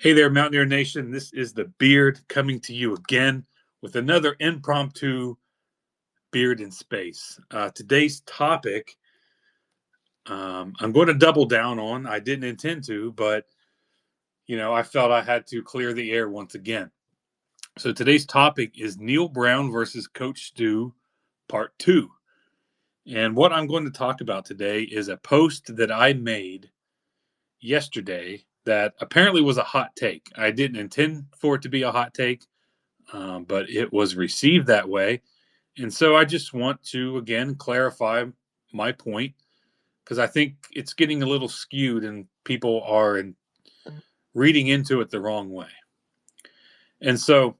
Hey there, Mountaineer Nation. This is the Beard coming to you again with another impromptu Beard in Space. Today's topic, I'm going to double down on. I didn't intend to, but I felt I had to clear the air once again. So today's topic is Neal Brown versus Coach Stew, Part 2. And what I'm going to talk about today is a post that I made yesterday that apparently was a hot take. I didn't intend for it to be a hot take, but it was received that way. And so I just want to, again, clarify my point because I think it's getting a little skewed and people are reading into it the wrong way. And so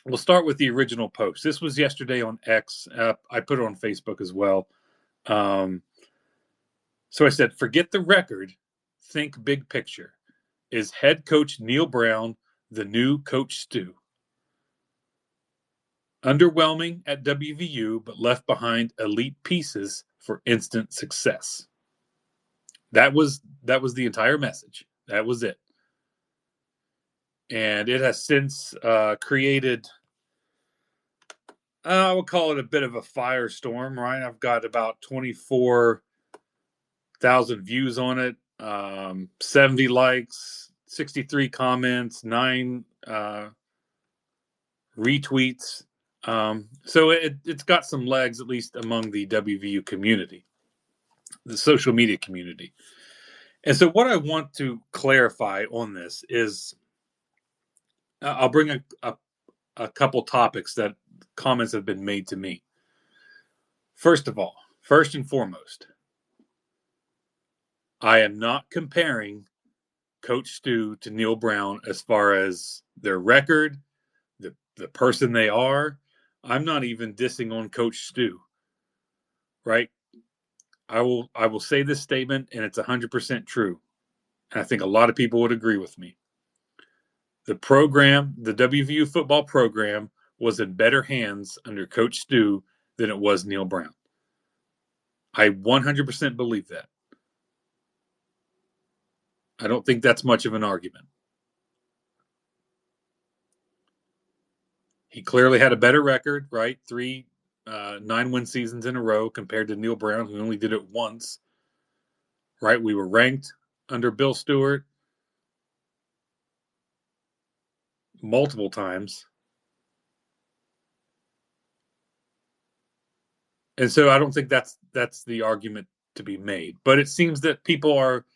we'll start with the original post. This was yesterday on X. I put it on Facebook as well. So I said, forget the record, think big picture. Is head coach Neal Brown the new Coach Stew? Underwhelming at WVU, but left behind elite pieces for instant success. That was the entire message. That was it. And it has since created, I would call it a bit of a firestorm, right? I've got about 24,000 views on it, 70 likes, 63 comments, 9 retweets. So it's got some legs, at least among the WVU community, the social media community. And so what I want to clarify on this is I'll bring a couple topics that comments have been made to me. First and foremost, I am not comparing Coach Stew to Neal Brown as far as their record, the person they are. I'm not even dissing on Coach Stew, right? I will say this statement, and it's 100% true. And I think a lot of people would agree with me. The WVU football program, was in better hands under Coach Stew than it was Neal Brown. I 100% believe that. I don't think that's much of an argument. He clearly had a better record, right? 3 9-win seasons in a row compared to Neal Brown, who only did it once, right? We were ranked under Bill Stewart multiple times. And so I don't think that's the argument to be made. But it seems that people are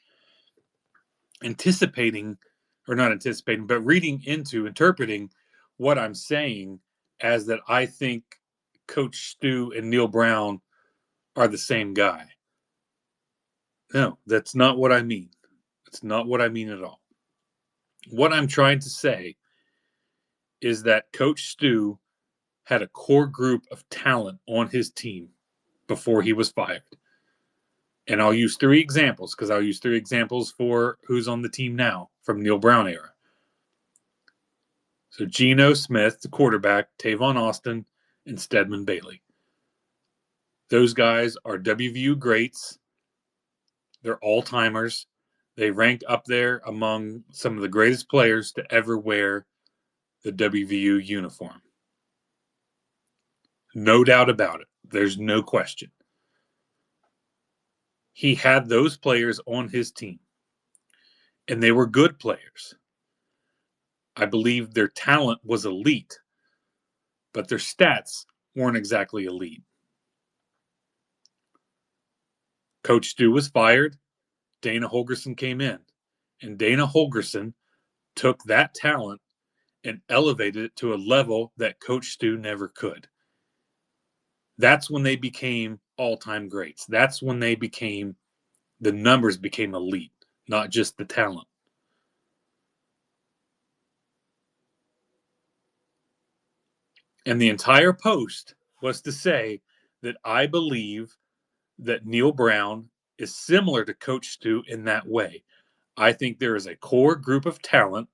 anticipating, or not anticipating, but interpreting what I'm saying as that I think Coach Stew and Neal Brown are the same guy. No, that's not what I mean. It's not what I mean at all. What I'm trying to say is that Coach Stew had a core group of talent on his team before he was fired. And I'll use 3 examples because I'll use 3 examples for who's on the team now from Neal Brown era. So Geno Smith, the quarterback, Tavon Austin, and Stedman Bailey. Those guys are WVU greats. They're all-timers. They rank up there among some of the greatest players to ever wear the WVU uniform. No doubt about it. There's no question. He had those players on his team, and they were good players. I believe their talent was elite, but their stats weren't exactly elite. Coach Stew was fired. Dana Holgorsen came in, and Dana Holgorsen took that talent and elevated it to a level that Coach Stew never could. That's when they became all-time greats. That's when the numbers became elite, not just the talent. And the entire post was to say that I believe that Neal Brown is similar to Coach Stew in that way. I think there is a core group of talent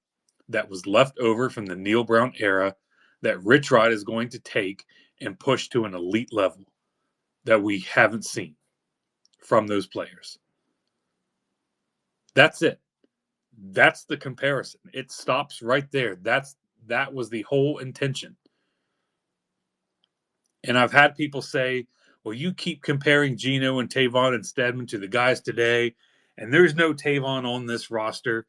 that was left over from the Neal Brown era that Rich Rod is going to take and push to an elite level that we haven't seen from those players. That's it. That's the comparison. It stops right there. That was the whole intention. And I've had people say, well, you keep comparing Geno and Tavon and Stedman to the guys today, and there's no Tavon on this roster.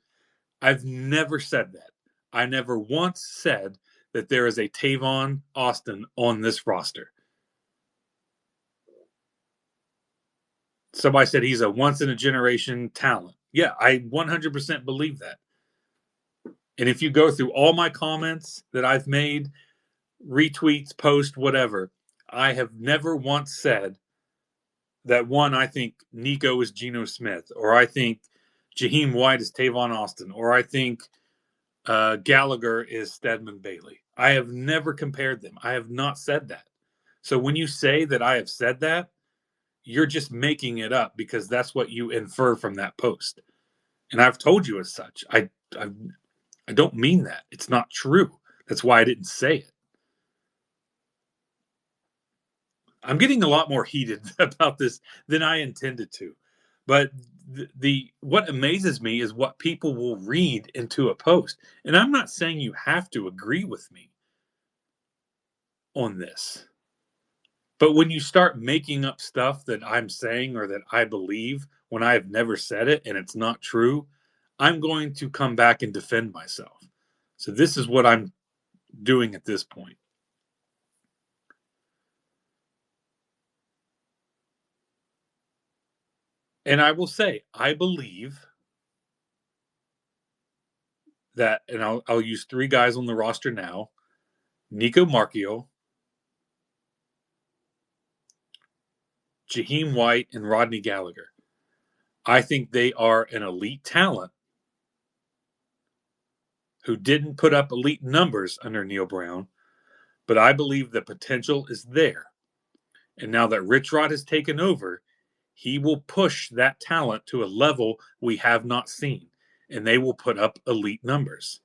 I've never said that. I never once said that there is a Tavon Austin on this roster. Somebody said he's a once-in-a-generation talent. Yeah, I 100% believe that. And if you go through all my comments that I've made, retweets, posts, whatever, I have never once said that one, I think Nico is Geno Smith, or I think Jaheim White is Tavon Austin, or I think Gallagher is Stedman Bailey. I have never compared them. I have not said that. So when you say that I have said that, you're just making it up because that's what you infer from that post. And I've told you as such. I don't mean that. It's not true. That's why I didn't say it. I'm getting a lot more heated about this than I intended to. But the what amazes me is what people will read into a post. And I'm not saying you have to agree with me on this. But when you start making up stuff that I'm saying or that I believe when I have never said it and it's not true, I'm going to come back and defend myself. So this is what I'm doing at this point. And I will say, I believe that, and I'll use three guys on the roster now: Nico Marchio, Jaheim White, and Rodney Gallagher. I think they are an elite talent who didn't put up elite numbers under Neal Brown, but I believe the potential is there. And now that Rich Rod has taken over, he will push that talent to a level we have not seen, and they will put up elite numbers,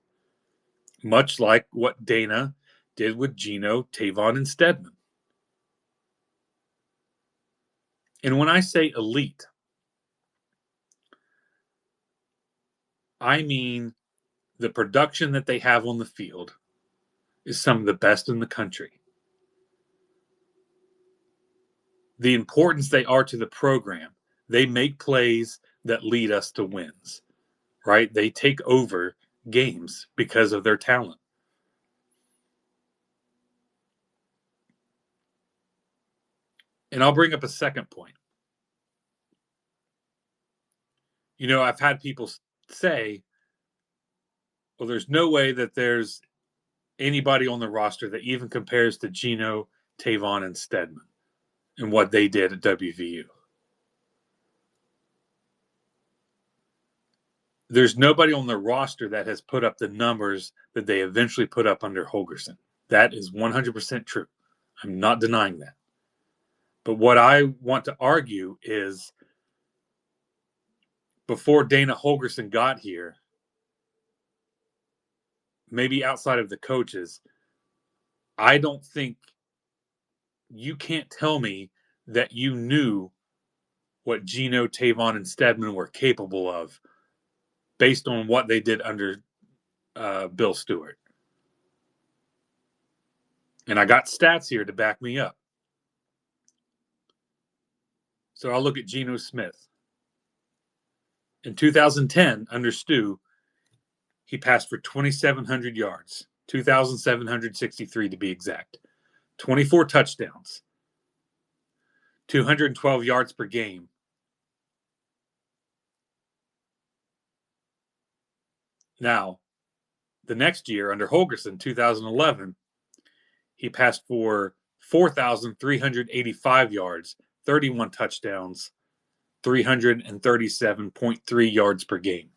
much like what Dana did with Geno, Tavon, and Stedman. And when I say elite, I mean the production that they have on the field is some of the best in the country. The importance they are to the program, they make plays that lead us to wins, right? They take over games because of their talent. And I'll bring up a second point. You know, I've had people say, well, there's no way that there's anybody on the roster that even compares to Geno, Tavon, and Stedman and what they did at WVU. There's nobody on the roster that has put up the numbers that they eventually put up under Holgorsen. That is 100% true. I'm not denying that. But what I want to argue is before Dana Holgorsen got here, maybe outside of the coaches, I don't think you can't tell me that you knew what Geno, Tavon, and Stedman were capable of based on what they did under Bill Stewart. And I got stats here to back me up. So I'll look at Geno Smith. In 2010, under Stu, he passed for 2,700 yards, 2,763 to be exact, 24 touchdowns, 212 yards per game. Now, the next year, under Holgorsen, 2011, he passed for 4,385 yards, 31 touchdowns, 337.3 yards per game.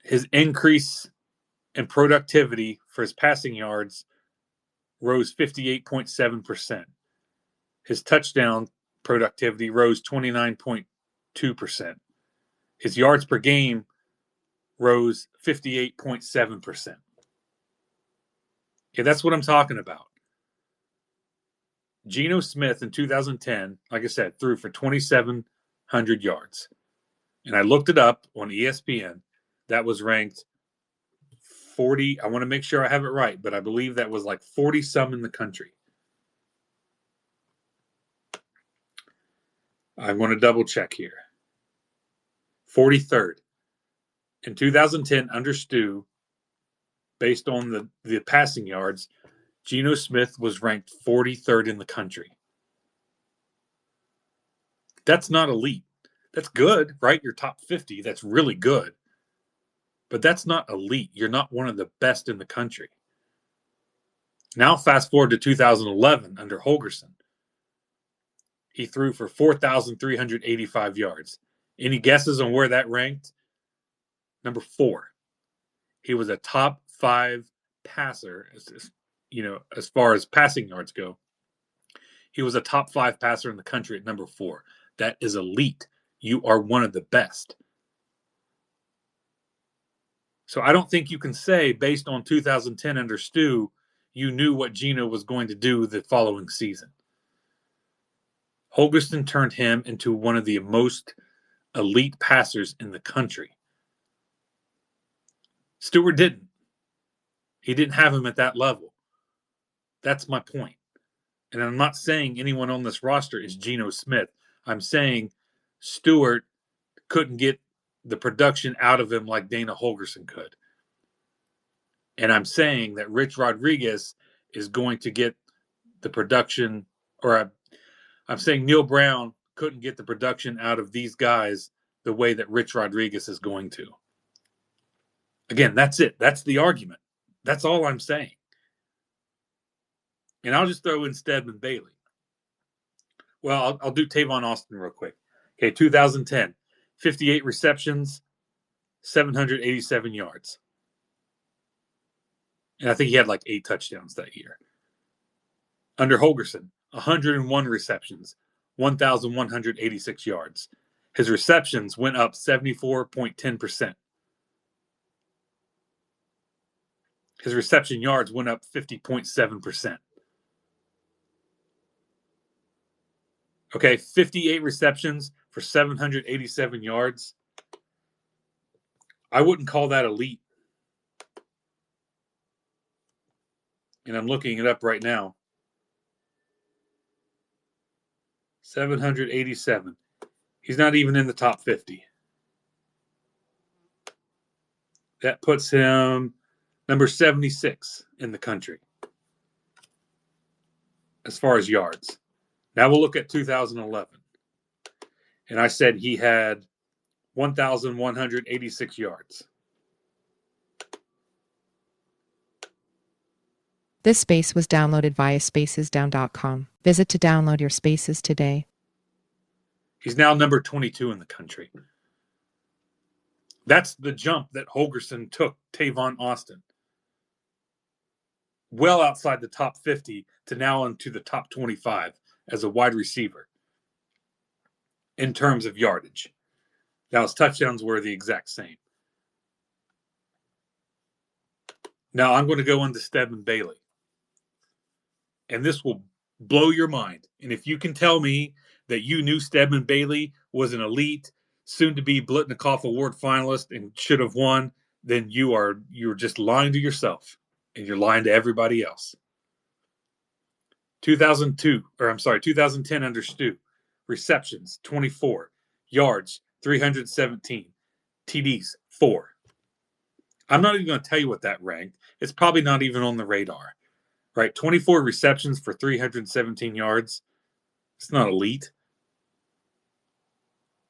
His increase in productivity for his passing yards rose 58.7%. His touchdown productivity rose 29.2%. His yards per game rose 58.7%. Okay, that's what I'm talking about. Geno Smith in 2010, like I said, threw for 2,700 yards. And I looked it up on ESPN. That was ranked 40. I want to make sure I have it right, but I believe that was like 40 some in the country. I'm going to double check here. 43rd. In 2010, under Stu, based on the passing yards, Geno Smith was ranked 43rd in the country. That's not elite. That's good, right? You're top 50. That's really good. But that's not elite. You're not one of the best in the country. Now, fast forward to 2011 under Holgerson. He threw for 4,385 yards. Any guesses on where that ranked? Number 4. He was a top 5 passer, as far as passing yards go. He was a top 5 passer in the country at number 4. That is elite. You are one of the best. So I don't think you can say, based on 2010 under Stu, you knew what Geno was going to do the following season. Holgerson turned him into one of the most elite passers in the country. Stewart didn't. He didn't have him at that level. That's my point. And I'm not saying anyone on this roster is Geno Smith. I'm saying Stewart couldn't get the production out of him like Dana Holgerson could. And I'm saying that Rich Rodriguez is going to get the production, or I'm saying Neal Brown couldn't get the production out of these guys the way that Rich Rodriguez is going to. Again, that's it. That's the argument. That's all I'm saying. And I'll just throw in Stedman Bailey. Well, I'll do Tavon Austin real quick. Okay, 2010, 58 receptions, 787 yards. And I think he had like 8 touchdowns that year. Under Holgerson, 101 receptions, 1,186 yards. His receptions went up 74.10%. His reception yards went up 50.7%. Okay, 58 receptions for 787 yards. I wouldn't call that elite. And I'm looking it up right now. 787. He's not even in the top 50. That puts him number 76 in the country as far as yards. Now we'll look at 2011. And I said he had 1,186 yards. This space was downloaded via spacesdown.com. Visit to download your spaces today. He's now number 22 in the country. That's the jump that Holgerson took Tavon Austin. Well outside the top 50 to now into the top 25 as a wide receiver in terms of yardage. Now his touchdowns were the exact same. Now I'm going to go into Stedman Bailey. And this will blow your mind. And if you can tell me that you knew Stedman Bailey was an elite, soon-to-be Blitnikoff Award finalist and should have won, then you're just lying to yourself. And you're lying to everybody else. 2010 under Stu. Receptions, 24. Yards, 317. TDs, 4. I'm not even going to tell you what that ranked. It's probably not even on the radar. Right? 24 receptions for 317 yards. It's not elite.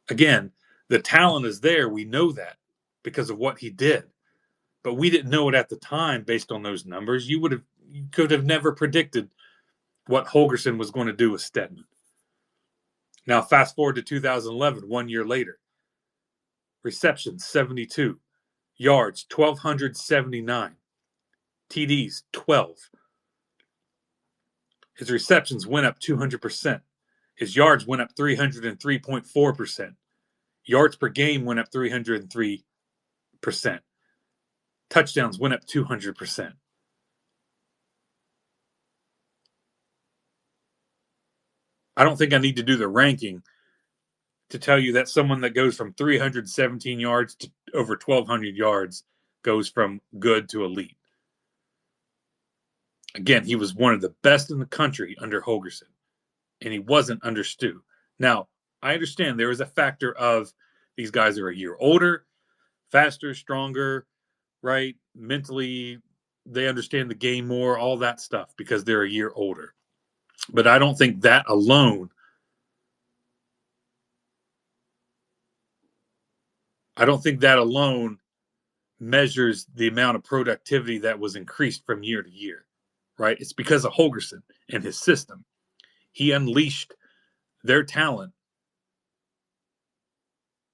Again, the talent is there. We know that because of what he did. But we didn't know it at the time based on those numbers. You could have never predicted what Holgerson was going to do with Stedman. Now, fast forward to 2011, 1 year later. Receptions, 72. Yards, 1,279. TDs, 12. His receptions went up 200%. His yards went up 303.4%. Yards per game went up 303%. Touchdowns went up 200%. I don't think I need to do the ranking to tell you that someone that goes from 317 yards to over 1,200 yards goes from good to elite. Again, he was one of the best in the country under Holgerson, and he wasn't under Stu. Now, I understand there is a factor of these guys are a year older, faster, stronger, right? Mentally, they understand the game more, all that stuff because they're a year older. But I don't think that alone measures the amount of productivity that was increased from year to year, right? It's because of Holgerson and his system. He unleashed their talent.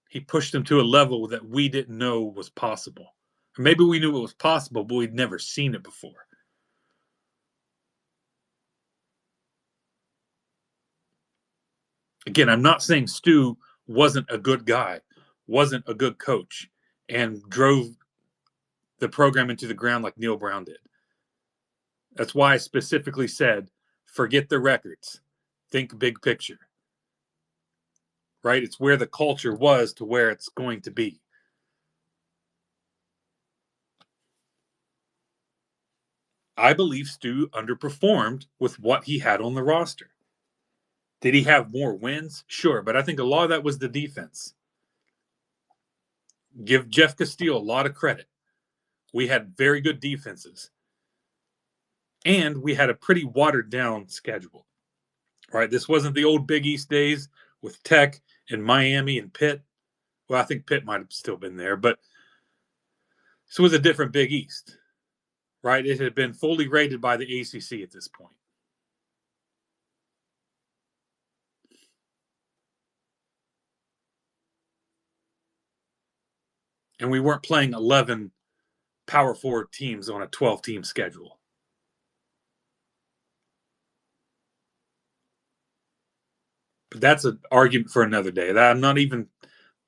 He pushed them to a level that we didn't know was possible. Or maybe we knew it was possible, but we'd never seen it before. Again, I'm not saying Stu wasn't a good guy, wasn't a good coach, and drove the program into the ground like Neal Brown did. That's why I specifically said, forget the records, think big picture. Right? It's where the culture was to where it's going to be. I believe Stu underperformed with what he had on the roster. Did he have more wins? Sure, but I think a lot of that was the defense. Give Jeff Castile a lot of credit. We had very good defenses. And we had a pretty watered down schedule. Right? This wasn't the old Big East days with Tech and Miami and Pitt. Well, I think Pitt might have still been there, but this was a different Big East. Right? It had been fully rated by the ACC at this point. And we weren't playing 11 Power Forward teams on a 12-team schedule. But that's an argument for another day. I'm not even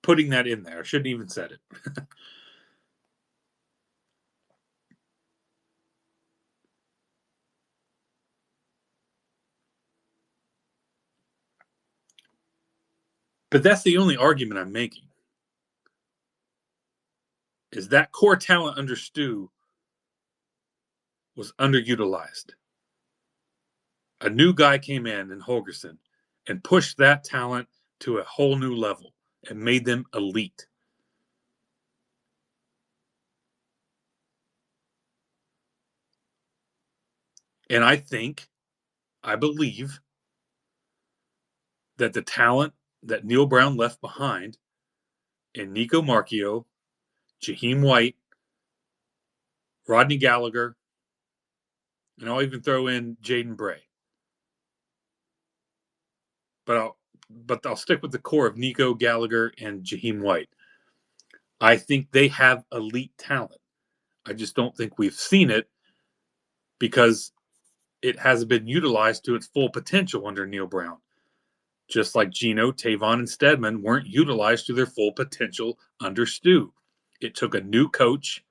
putting that in there. I shouldn't even said it. But that's the only argument I'm making. Is that core talent under Stu was underutilized. A new guy came in Holgerson and pushed that talent to a whole new level and made them elite. And I believe that the talent that Neal Brown left behind in Nico Marchio, Jaheim White, Rodney Gallagher, and I'll even throw in Jaden Bray. But I'll stick with the core of Nico Gallagher and Jaheim White. I think they have elite talent. I just don't think we've seen it because it hasn't been utilized to its full potential under Neal Brown. Just like Gino, Tavon, and Stedman weren't utilized to their full potential under Stu. It took a new coach,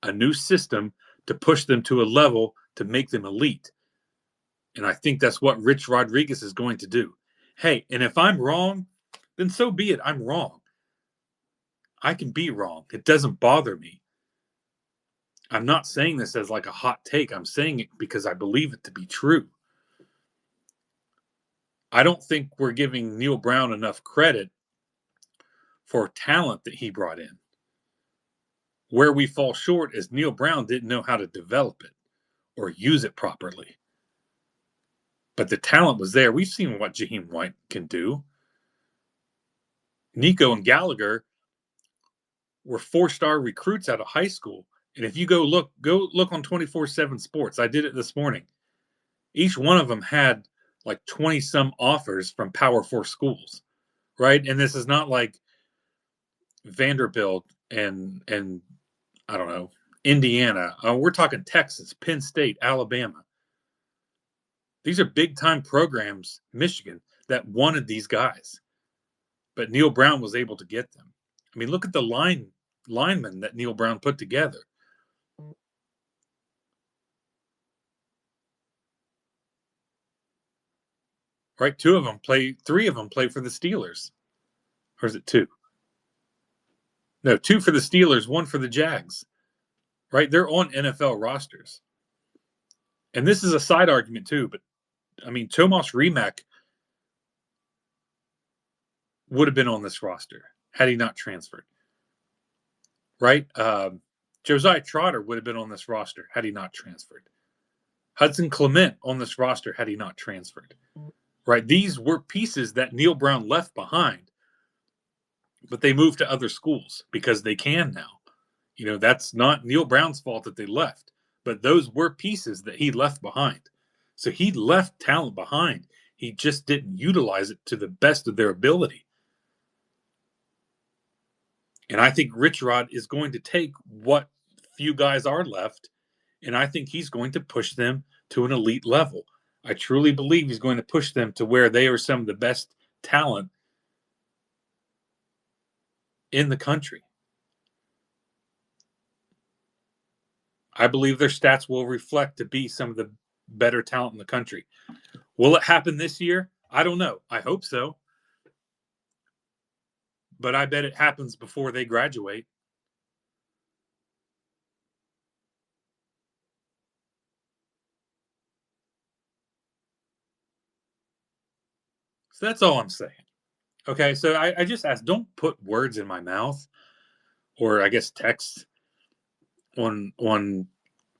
a new system to push them to a level to make them elite. And I think that's what Rich Rodriguez is going to do. Hey, and if I'm wrong, then so be it. I'm wrong. I can be wrong. It doesn't bother me. I'm not saying this as like a hot take. I'm saying it because I believe it to be true. I don't think we're giving Neal Brown enough credit for talent that he brought in. Where we fall short is Neal Brown didn't know how to develop it or use it properly. But the talent was there. We've seen what Jaheim White can do. Nico and Gallagher were 4-star recruits out of high school. And if you go look on 24/7 Sports. I did it this morning. Each one of them had like 20 some offers from Power 4 schools, right? And this is not like Vanderbilt and I don't know, Indiana. We're talking Texas, Penn State, Alabama. These are big time programs, Michigan, that wanted these guys. But Neal Brown was able to get them. I mean, look at the linemen that Neal Brown put together. Right? 3 of them play for the Steelers. Or is it 2? No, 2 for the Steelers, 1 for the Jags. Right? They're on NFL rosters. And this is a side argument too, but I mean, Tomas Rimac would have been on this roster had he not transferred. Right? Josiah Trotter would have been on this roster had he not transferred. Hudson Clement on this roster had he not transferred. Right? These were pieces that Neal Brown left behind, but they moved to other schools because they can now. That's not Neal Brown's fault that they left, but those were pieces that he left behind. So he left talent behind. He just didn't utilize it to the best of their ability. And I think Rich Rod is going to take what few guys are left, and I think he's going to push them to an elite level. I truly believe he's going to push them to where they are some of the best talent in the country. I believe their stats will reflect to be some of the better talent in the country. Will it happen this year? I don't know. I hope so. But I bet it happens before they graduate. So that's all I'm saying. Okay, so I just ask, don't put words in my mouth, or I guess text on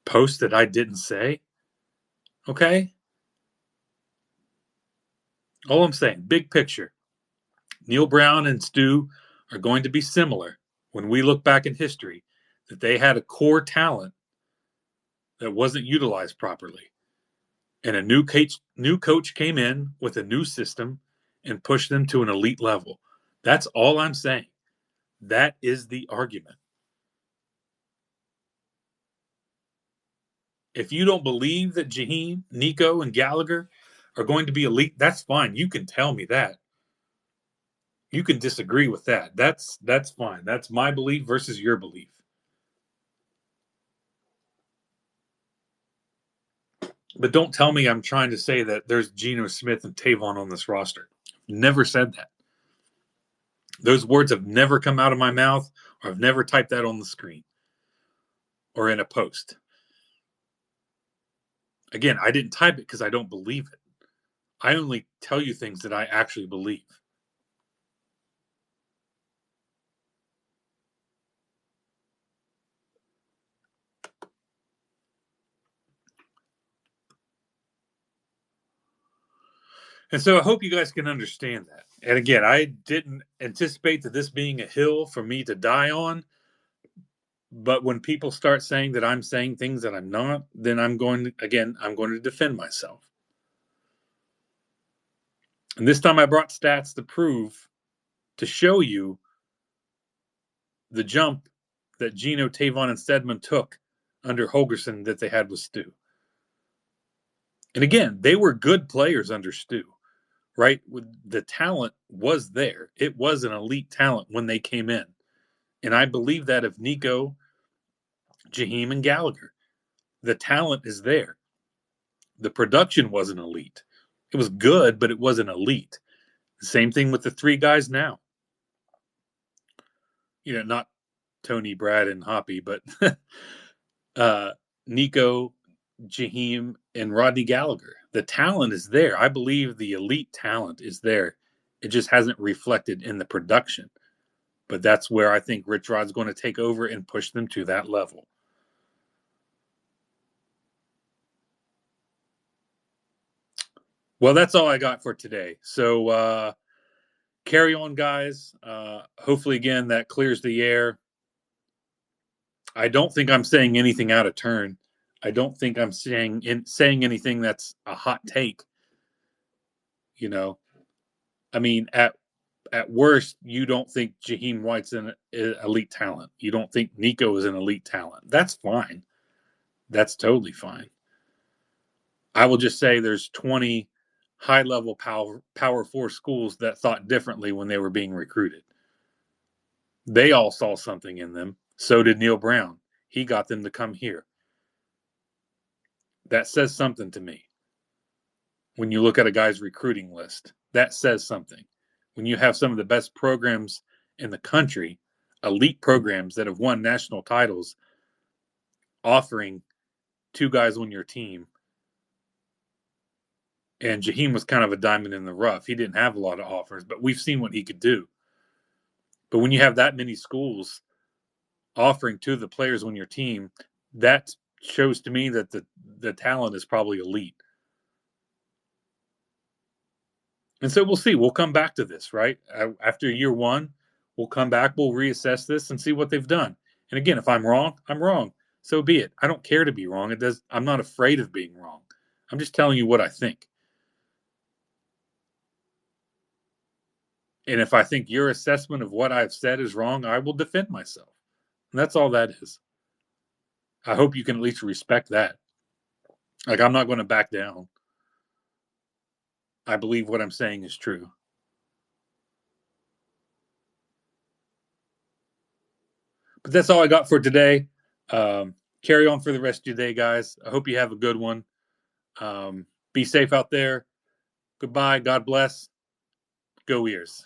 posts that I didn't say. Okay? All I'm saying, big picture. Neal Brown and Stu are going to be similar when we look back in history, that they had a core talent that wasn't utilized properly. And a new coach came in with a new system and pushed them to an elite level. That's all I'm saying. That is the argument. If you don't believe that Jaheim, Nico, and Gallagher are going to be elite, that's fine. You can tell me that. You can disagree with that. That's fine. That's my belief versus your belief. But don't tell me I'm trying to say that there's Geno Smith and Tavon on this roster. Never said that. Those words have never come out of my mouth, or I've never typed that on the screen or in a post. Again, I didn't type it because I don't believe it. I only tell you things that I actually believe. And so I hope you guys can understand that. And again, I didn't anticipate that this being a hill for me to die on. But when people start saying that I'm saying things that I'm not, then I'm going to defend myself. And this time I brought stats to show you the jump that Geno, Tavon, and Stedman took under Holgerson that they had with Stu. And again, they were good players under Stu, right? The talent was there. It was an elite talent when they came in. And I believe that of Nico, Jaheim, and Gallagher. The talent is there. The production wasn't elite. It was good, but it wasn't elite. The same thing with the 3 guys now. Not Tony, Brad, and Hoppy, but Nico, Jaheim, and Rodney Gallagher. The talent is there. I believe the elite talent is there. It just hasn't reflected in the production. But that's where I think Rich Rod's going to take over and push them to that level. Well, that's all I got for today. So carry on, guys. Hopefully, again, that clears the air. I don't think I'm saying anything out of turn. I don't think I'm saying anything that's a hot take. I mean, at worst, you don't think Jaheim White's an elite talent. You don't think Nico is an elite talent. That's fine. That's totally fine. I will just say there's 20 high-level Power 4 schools that thought differently when they were being recruited. They all saw something in them. So did Neal Brown. He got them to come here. That says something to me. When you look at a guy's recruiting list, that says something. when you have some of the best programs in the country, elite programs that have won national titles, offering two guys on your team. And Jaheim was kind of a diamond in the rough. He didn't have a lot of offers, but we've seen what he could do. But when you have that many schools offering two of the players on your team, that shows to me that the talent is probably elite. And so we'll see. We'll come back to this, right? After year one, we'll come back, we'll reassess this and see what they've done. And again, if I'm wrong, I'm wrong. So be it. I don't care to be wrong. I'm not afraid of being wrong. I'm just telling you what I think. And if I think your assessment of what I've said is wrong, I will defend myself. And that's all that is. I hope you can at least respect that. Like, I'm not going to back down. I believe what I'm saying is true. But that's all I got for today. Carry on for the rest of your day, guys. I hope you have a good one. Be safe out there. Goodbye. God bless. Go Ears.